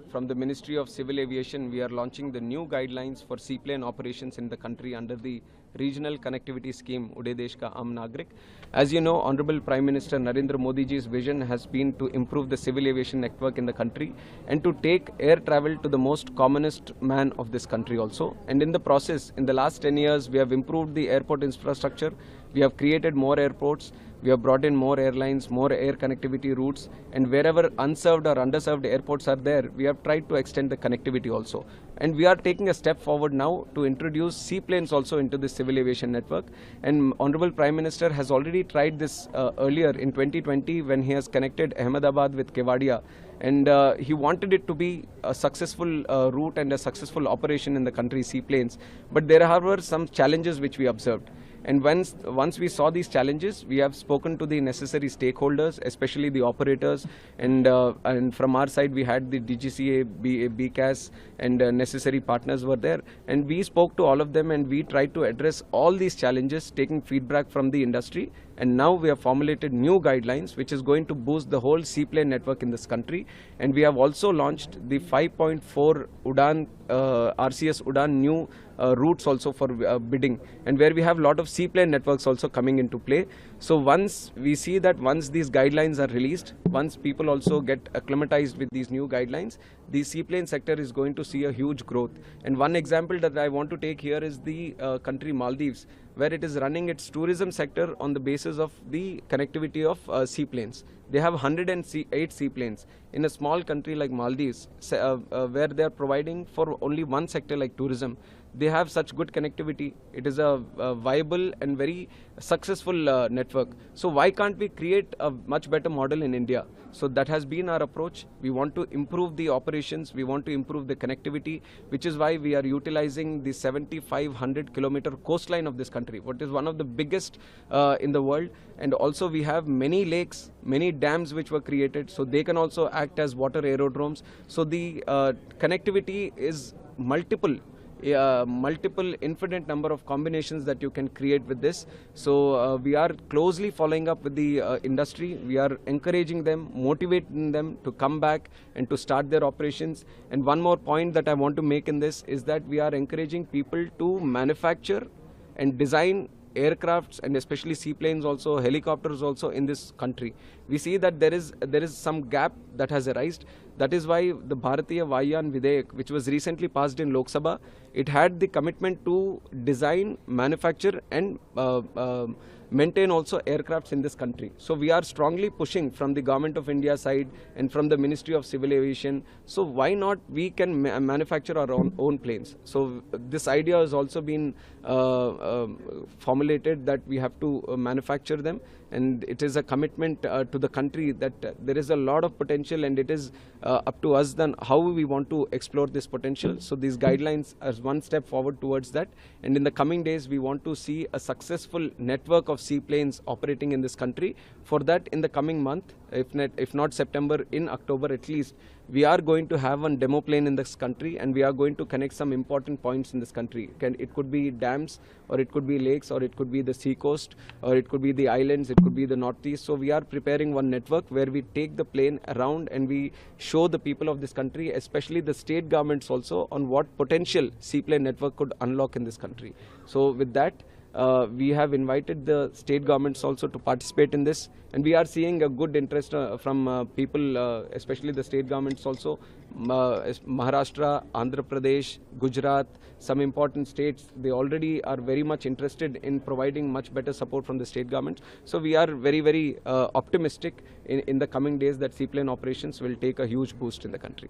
From the Ministry of Civil Aviation, we are launching the new guidelines for seaplane operations in the country under the Regional Connectivity Scheme, Ude Desh Ka Aam Nagrik. As you know, Honorable Prime Minister Narendra Modi ji's vision has been to improve the civil aviation network in the country and to take air travel to the most commonest man of this country also. And in the process, in the last 10 years, we have improved the airport infrastructure, we have created more airports, we have brought in more airlines, more air connectivity routes, and wherever unserved or underserved airports are there, we have tried to extend the connectivity also. And we are taking a step forward now to introduce seaplanes also into the civil aviation network. And Honorable Prime Minister has already tried this earlier in 2020 when he has connected Ahmedabad with Kevadia. And he wanted it to be a successful route and a successful operation in the country, seaplanes. But there were some challenges which we observed. And once we saw these challenges, we have spoken to the necessary stakeholders, especially the operators, and from our side we had the DGCA, BCAS, and necessary partners were there. And we spoke to all of them and we tried to address all these challenges, taking feedback from the industry. And now we have formulated new guidelines which is going to boost the whole seaplane network in this country. And we have also launched the 5.4 Udan, RCS Udan new routes also for bidding, and where we have a lot of seaplane networks also coming into play. So once we see that once these guidelines are released, once people also get acclimatized with these new guidelines, the seaplane sector is going to see a huge growth. And one example that I want to take here is the country Maldives, where it is running its tourism sector on the basis of the connectivity of seaplanes. They have 108 seaplanes in a small country like Maldives, where they are providing for only one sector like tourism. They have such good connectivity. It is a viable and very successful network. So why can't we create a much better model in India? So that has been our approach. We want to improve the operations. We want to improve the connectivity, which is why we are utilizing the 7,500-kilometer coastline of this country, what is one of the biggest in the world. And also we have many lakes, many dams which were created, so they can also act as water aerodromes. So the connectivity is multiple infinite number of combinations that you can create with this. So we are closely following up with the industry. We are encouraging them, motivating them to come back and to start their operations. And one more point that I want to make in this is that we are encouraging people to manufacture and design aircrafts, and especially seaplanes also, helicopters also in this country. We see that there is some gap that has arisen. That is why the Bharatiya Vayuyan Videyak, which was recently passed in Lok Sabha, it had the commitment to design, manufacture and maintain also aircrafts in this country. So we are strongly pushing from the Government of India side and from the Ministry of Civil Aviation. So why not we can manufacture our own planes? So this idea has also been formulated that we have to manufacture them, and it is a commitment to the country that there is a lot of potential, and it is up to us then how we want to explore this potential. So these guidelines are one step forward towards that, and in the coming days we want to see a successful network of seaplanes operating in this country. For that, in the coming month, if not September, in October at least, we are going to have one demo plane in this country, and we are going to connect some important points in this country. It could be dams, or it could be lakes, or it could be the sea coast, or it could be the islands, it could be the northeast. So we are preparing one network where we take the plane around and we show the people of this country, especially the state governments also, on what potential seaplane network could unlock in this country. So with that, we have invited the state governments also to participate in this, and we are seeing a good interest from people, especially the state governments also. Maharashtra, Andhra Pradesh, Gujarat, some important states, they already are very much interested in providing much better support from the state governments. So we are very, very optimistic in the coming days that seaplane operations will take a huge boost in the country.